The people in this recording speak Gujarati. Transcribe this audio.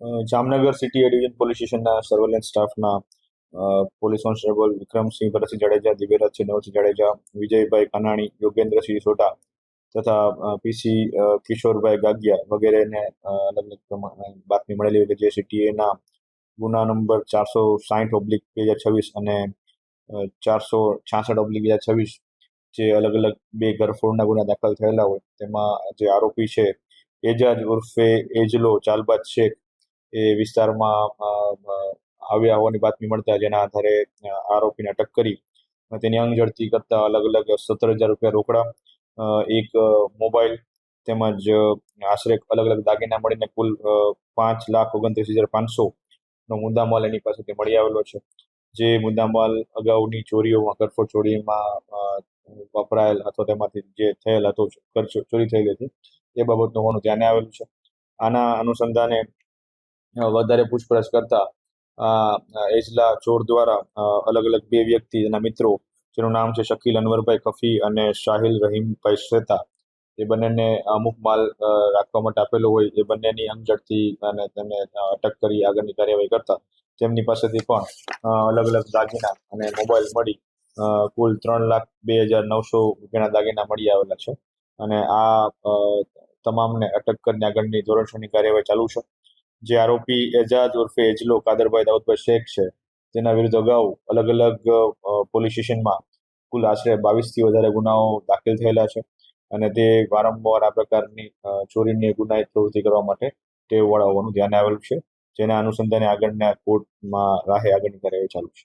જામનગર સિટી એ ડિવિઝન પોલીસ સ્ટેશનના સર્વેલન્સ સ્ટાફના પોલીસ કોન્સ્ટેબલ વિક્રમસિંહ ભરતસિંહ જાડેજા, દિવ્યરાજસિંહ નવસિંહ જાડેજા, વિજયભાઈ કાનાણી, યોગેન્દ્રસિંહ સોઢા તથા પીસી કિશોરભાઈ ગાગિયા વગેરેને અલગ અલગ બાતમી મળેલી હતી કે જે સિટીએના ગુના નંબર 460/2026 અને 466/2026 જે અલગ અલગ બે ઘરફોડના ગુના દાખલ થયેલા હોય તેમાં જે આરોપી છે એજાજ ઉર્ફે એજલો ચાલબાજ શેખ એ વિસ્તારમાં આવ્યા હોવાની બાતમી મળતા જેના આધારે આરોપીને અટક કરી તેની અંગ ઝડતી કરતા અલગ અલગ 17,000 રૂપિયા રોકડા, એક મોબાઈલ તેમજ આશરે અલગ અલગ દાગીના મળીને કુલ 5,29,500 નો મુદ્દામાલ એની પાસેથી મળી આવેલો છે. જે મુદ્દામાલ અગાઉની ચોરીઓમાં કરફોડ ચોરીમાં વપરાયેલ અથવા તેમાંથી જે થયેલ હતો ચોરી થયેલી હતી એ બાબતનું હોવાનું ધ્યાને આવેલું છે. આના અનુસંધાને વધારે પૂછપરછ કરતા એજલા ચોર દ્વારા અલગ અલગ બે વ્યક્તિ એના મિત્રો જેનું નામ છે શકીલ અનવરભાઈ કફી અને શાહિલ રહીમભાઈ શ્વેતા એ બંનેને અમુક માલ રાખવા માટે આપેલો હોય એ બંનેની અંગ ઝડતી અને તેને અટક કરી આગળની કાર્યવાહી કરતા તેમની પાસેથી પણ અલગ અલગ દાગીના અને મોબાઈલ મળી કુલ 3,02,900 રૂપિયાના દાગીના મળી આવેલા છે. અને આ તમામને અટક કરીને આગળની ધોરણસરની કાર્યવાહી ચાલુ છે. જે આરોપી એજાજ ઉર્ફે એજલો કાદરભાઈ દાઉદભાઈ શેખ છે તેના વિરુદ્ધ અગાઉ અલગ અલગ પોલીસ સ્ટેશનમાં કુલ આશરે 22થી વધારે ગુનાઓ દાખલ થયેલા છે અને તે વારંવાર આ પ્રકારની ચોરીની ગુનાહિત પ્રવૃત્તિ કરવા માટે ટેવવાળા હોવાનું ધ્યાને આવેલું છે. જેના અનુસંધાને આગળના કોર્ટમાં રાહે આગળની કાર્યવાહી ચાલુ છે.